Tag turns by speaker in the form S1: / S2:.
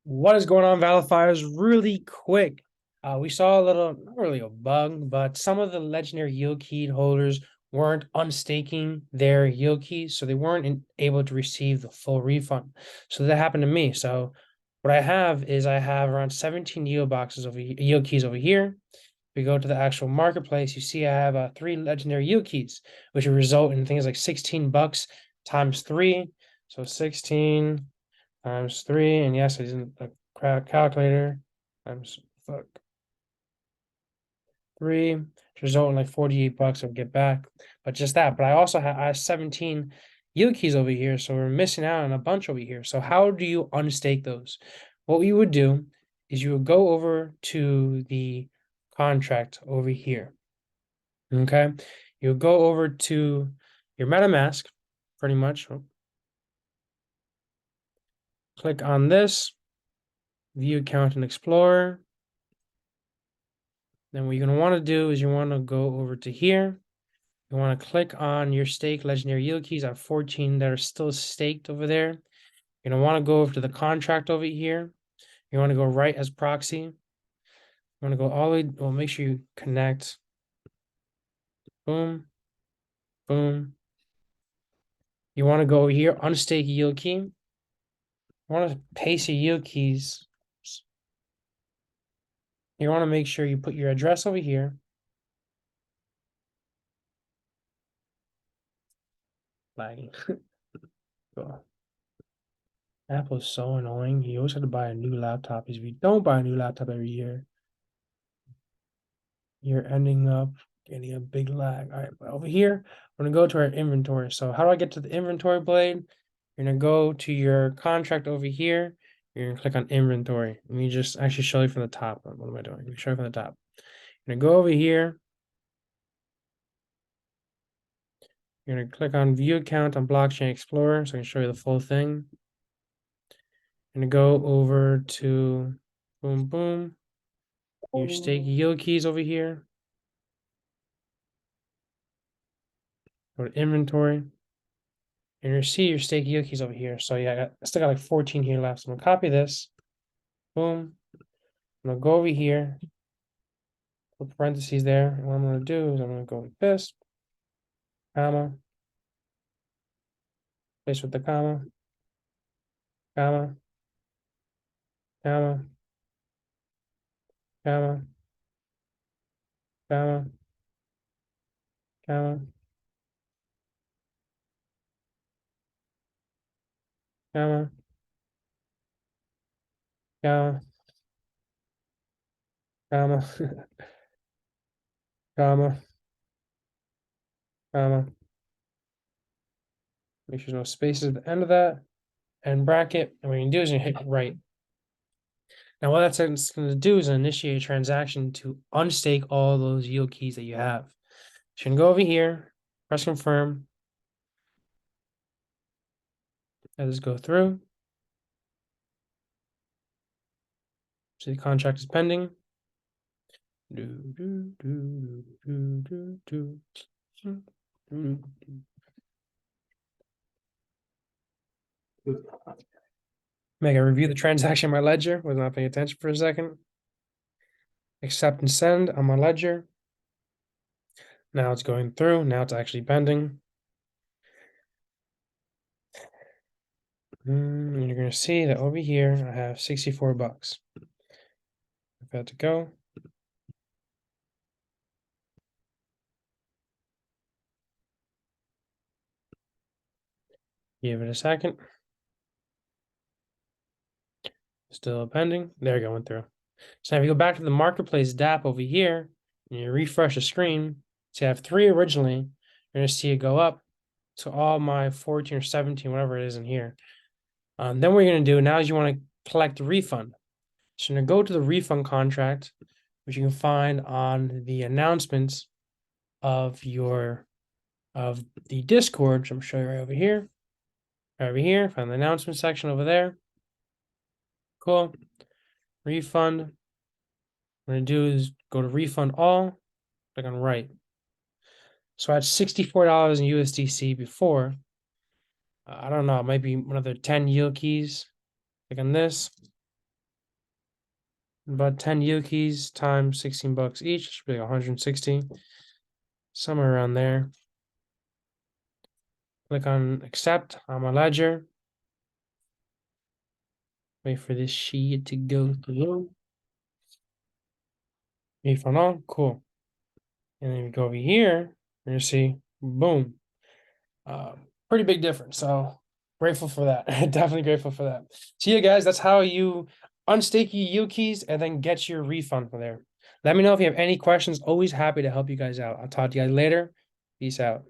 S1: What is going on, ValiFires? Really quick. We saw a little, not really a bug, but some of the legendary yield key holders weren't unstaking their yield keys, so they weren't able to receive the full refund. So that happened to me. So what I have is I have around 17 yield boxes over yield keys over here. If we go to the actual marketplace, you see I have three legendary yield keys, which would result in things like 16 bucks times three. So 16 times three, and yes, I didn't a calculator times fuck three, which result in like 48 bucks I'll get back. But just that. But I have 17 yield keys over here, so we're missing out on a bunch over here. So how do you unstake those? What you would do is you would go over to the contract over here. Okay. You'll go over to your MetaMask, pretty much. Click on this, view account and explorer. Then what you're going to want to do is you want to go over to here. You want to click on your stake legendary yield keys. I have 14 that are still staked over there. You're going to want to go over to the contract over here. You want to go right as proxy. You want to go all the way, well, make sure you connect. Boom, boom. You want to go over here, unstake yield key. You want to paste your yield keys. You want to make sure you put your address over here. Lagging. Apple's so annoying. You always have to buy a new laptop. If you don't buy a new laptop every year, you're ending up getting a big lag. All right, but over here, we're gonna go to our inventory. So how do I get to the inventory blade? You're gonna go to your contract over here. You're gonna click on inventory. Let me just actually show you from the top. What am I doing? Let me show you from the top. You're gonna go over here. You're gonna click on view account on blockchain explorer so I can show you the full thing. I'm gonna go over to boom boom. Your stake yield keys over here. Go to inventory. And you see your stake yield keys over here. So yeah, I still got like 14 here left. So I'm gonna copy this. Boom. I'm gonna go over here. Put parentheses there. And what I'm gonna do is I'm gonna go like this, comma, place with the comma, comma, comma, comma, comma, comma, comma, comma, comma, comma, comma. Make sure there's no spaces at the end of that. And bracket. And what you can do is you hit right. Now, what that's going to do is initiate a transaction to unstake all those yield keys that you have. So you can go over here, press confirm. Let this go through. So the contract is pending. Make I review the transaction on my ledger. Was not paying attention for a second. Accept and send on my ledger. Now it's going through. Now it's actually pending. And you're going to see that over here, I have 64 bucks. About to go. Give it a second. Still pending. There, going through. So now if you go back to the marketplace DApp over here, and you refresh the screen, see I have 3 originally, you're going to see it go up to all my 14 or 17, whatever it is in here. Then what you're going to do now is you want to collect the refund. So you're going to go to the refund contract, which you can find on the announcements of the Discord, which I'm showing you right over here. Right over here, find the announcement section over there. Cool. Refund. What I'm going to do is go to refund all, click on right. So I had $64 in USDC before. I don't know, it might be another 10 yield keys. Click on this. But 10 Yukis times 16 bucks each should be like 160. Somewhere around there. Click on accept on my ledger. Wait for this sheet to go through. Refund on, cool. And then we go over here, and you see, boom. Pretty big difference. So grateful for that. Definitely grateful for that. So yeah, guys, that's how you unstake your Yukis and then get your refund from there. Let me know if you have any questions. Always happy to help you guys out. I'll talk to you guys later. Peace out.